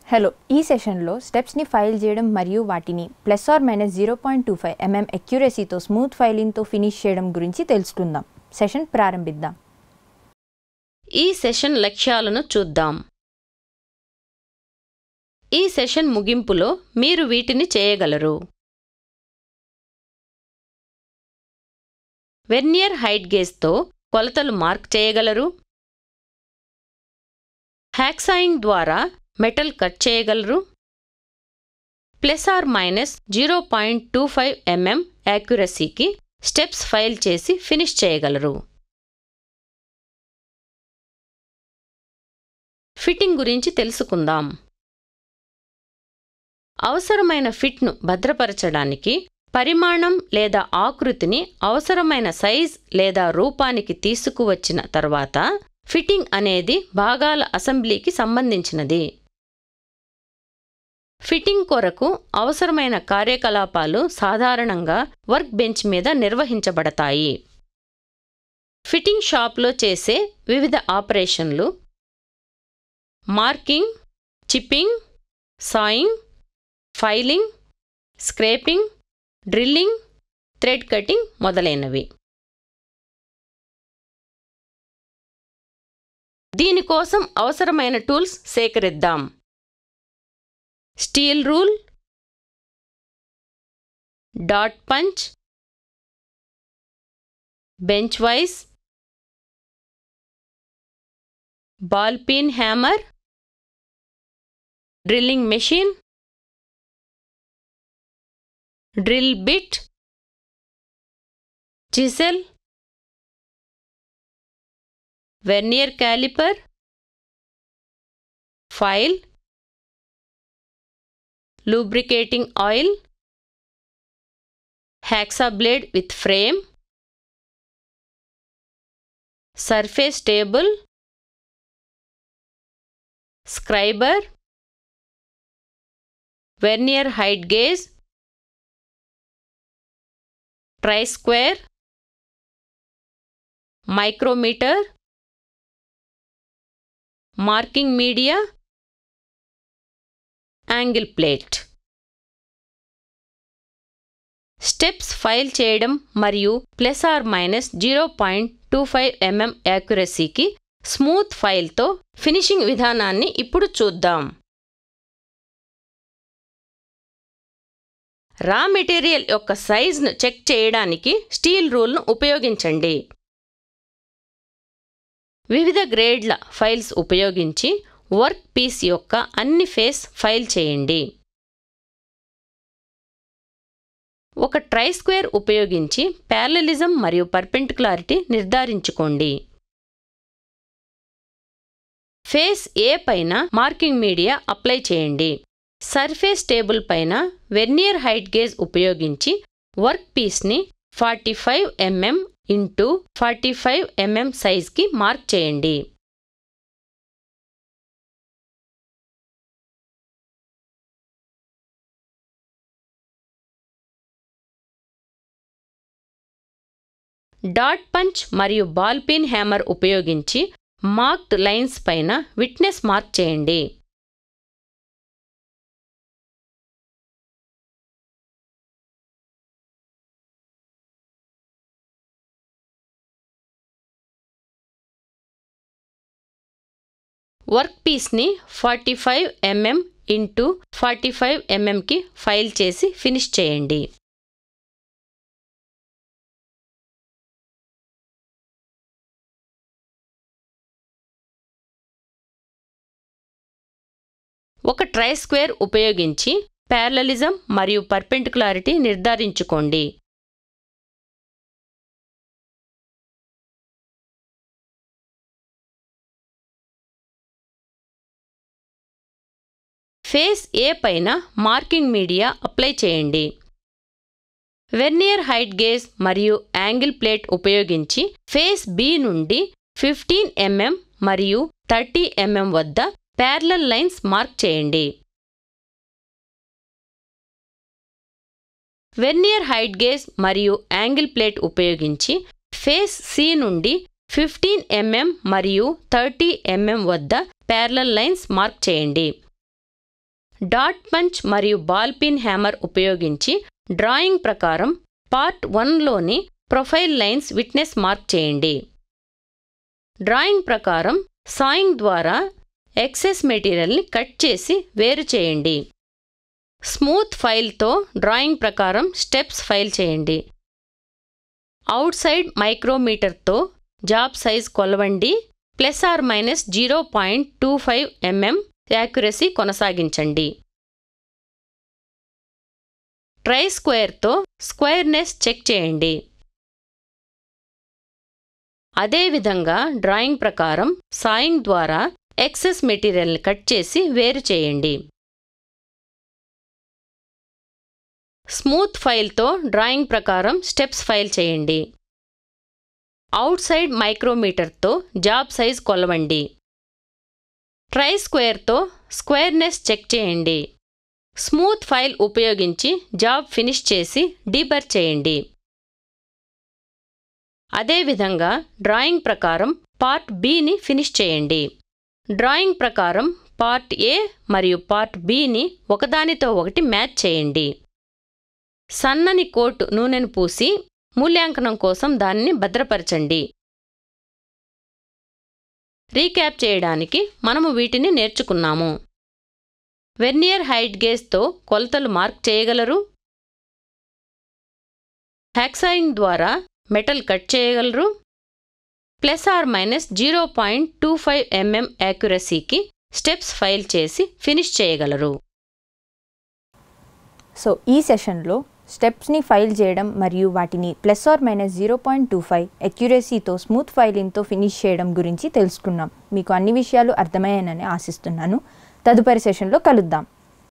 Hello, ఈ సెషన్లో స్టెప్స్ని file చేయడం మరియు వాటిని ±0.25 mm అక్యురసీతో స్మూత్ ఫైలింగ్తో ఫినిష్ చేయడం గురించి తెలుసుకుందాం. సెషన్ ప్రారంభిద్దాం. ఈ సెషన్ లక్ష్యాలను చూద్దాం. ఈ సెషన్ ముగింపులో మీరు వీటిని చేయగలరు. వెర్నియర్ హైట్ గేజ్తో కొలతలు మార్క్ చేయగలరు. హ్యాక్సాయింగ్ ద్వారా మెటల్ కట్ చేయగలరు. ±0.25 mm యాక్యురసీకి స్టెప్స్ ఫైల్ చేసి ఫినిష్ చేయగలరు. ఫిట్టింగ్ గురించి తెలుసుకుందాం. అవసరమైన ఫిట్ను భద్రపరచడానికి పరిమాణం లేదా ఆకృతిని అవసరమైన సైజ్ లేదా రూపానికి తీసుకువచ్చిన తర్వాత ఫిట్టింగ్ అనేది భాగాల అసెంబ్లీకి సంబంధించినది. ఫిట్టింగ్ కొరకు అవసరమైన కార్యకలాపాలు సాధారణంగా వర్క్ బెంచ్ మీద నిర్వహించబడతాయి. ఫిట్టింగ్ షాప్లో చేసే వివిధ ఆపరేషన్లు: marking, chipping, sawing, filing, scraping, drilling, thread cutting మొదలైనవి. దీనికోసం అవసరమైన టూల్స్ సేకరిద్దాం. Steel rule, dot punch, bench vice, ball pin hammer, drilling machine, drill bit, chisel, vernier caliper, file, lubricating oil, hacksaw blade with frame, surface table, scriber, vernier height gauge, tri-square, micrometer, marking media, angle plate. Steps file చేయడం మరియు ±0.25 mm యాక్యురసీకి smooth ఫైల్తో finishing విధానాన్ని ఇప్పుడు చూద్దాం. Raw material యొక్క సైజ్ను check చేయడానికి steel రూల్ను ఉపయోగించండి. వివిధ గ్రేడ్ల files ఉపయోగించి వర్క్ పీస్ యొక్క అన్ని ఫేస్ ఫైల్ చేయండి. ఒక ట్రైస్క్వేర్ ఉపయోగించి ప్యారలలిజం మరియు పర్పెండిక్యులారిటీ నిర్ధారించుకోండి. ఫేస్ ఏ పైన మార్కింగ్ మీడియా అప్లై చేయండి. సర్ఫేస్ టేబుల్ పైన వెర్నియర్ హైట్ గేజ్ ఉపయోగించి వర్క్ పీస్ని 45 mm x 45 mm సైజ్కి మార్క్ చేయండి. డాట్ పంచ్ మరియు బాల్ పిన్ హ్యామర్ ఉపయోగించి మార్క్డ్ లైన్స్ పైన విట్నెస్ మార్క్ చేయండి. వర్క్ పీస్ని 45 mm x 45 mmకి ఫైల్ చేసి ఫినిష్ చేయండి. ఒక ట్రైస్క్వేర్ ఉపయోగించి ప్యారలలిజం మరియు పర్పెండిక్యులారిటీ నిర్ధారించుకోండి. ఫేస్ ఏ పైన మార్కింగ్ మీడియా అప్లై చేయండి. వెర్నియర్ హైట్ గేజ్ మరియు యాంగిల్ ప్లేట్ ఉపయోగించి ఫేస్ బి నుండి 15 mm మరియు 30 mm వద్ద ప్యారలల్ లైన్స్ మార్క్ చేయండి. వెర్నియర్ హైట్ గేజ్ మరియు యాంగిల్ ప్లేట్ ఉపయోగించి ఫేస్ సి నుండి 15 mm మరియు 30 mm వద్ద ప్యారలల్ లైన్స్ మార్క్ చేయండి. డాట్ పంచ్ మరియు బాల్ పిన్ హ్యామర్ ఉపయోగించి డ్రాయింగ్ ప్రకారం పార్ట్ 1లోని ప్రొఫైల్ లైన్స్ విట్నెస్ మార్క్ చేయండి. డ్రాయింగ్ ప్రకారం సాయింగ్ ద్వారా ఎక్సెస్ మెటీరియల్ని కట్ చేసి వేరు చేయండి. స్మూత్ ఫైల్తో డ్రాయింగ్ ప్రకారం స్టెప్స్ ఫైల్ చేయండి. అవుట్ సైడ్ మైక్రోమీటర్తో జాబ్ సైజ్ కొలవండి. ±0.25 mm యాక్యురసీ కొనసాగించండి. ట్రై స్క్వేర్తో స్క్వేర్నెస్ చెక్ చేయండి. అదేవిధంగా డ్రాయింగ్ ప్రకారం సాయింగ్ ద్వారా ఎక్సెస్ మెటీరియల్ని కట్ చేసి వేరు చేయండి. స్మూత్ ఫైల్తో డ్రాయింగ్ ప్రకారం స్టెప్స్ ఫైల్ చేయండి. అవుట్ సైడ్ మైక్రోమీటర్తో జాబ్ సైజ్ కొలవండి. ట్రై స్క్వేర్తో స్క్వేర్నెస్ చెక్ చేయండి. స్మూత్ ఫైల్ ఉపయోగించి జాబ్ ఫినిష్ చేసి డీబర్ చేయండి. అదేవిధంగా డ్రాయింగ్ ప్రకారం పార్ట్ బిని ఫినిష్ చేయండి. డ్రాయింగ్ ప్రకారం పార్ట్ ఏ మరియు పార్ట్ బిని ఒకదానితో ఒకటి మ్యాచ్ చేయండి. సన్నని కోట్ నూనెను పూసి మూల్యాంకనం కోసం దానిని భద్రపరచండి. రీక్యాప్ చేయడానికి మనము వీటిని నేర్చుకున్నాము. వెర్నియర్ హైట్ గేజ్తో కొలతలు మార్క్ చేయగలరు. హ్యాక్సాయింగ్ ద్వారా మెటల్ కట్ చేయగలరు. ±0.25 mm యాక్యురసీకి స్టెప్స్ ఫైల్ చేసి ఫినిష్ చేయగలరు. సో ఈ సెషన్లో స్టెప్స్ని ఫైల్ చేయడం మరియు వాటిని ±0.25 అక్యురసీతో స్మూత్ ఫైలింగ్తో ఫినిష్ చేయడం గురించి తెలుసుకున్నాం. మీకు అన్ని విషయాలు అర్థమయ్యాయని ఆశిస్తున్నాను. తదుపరి సెషన్లో కలుద్దాం.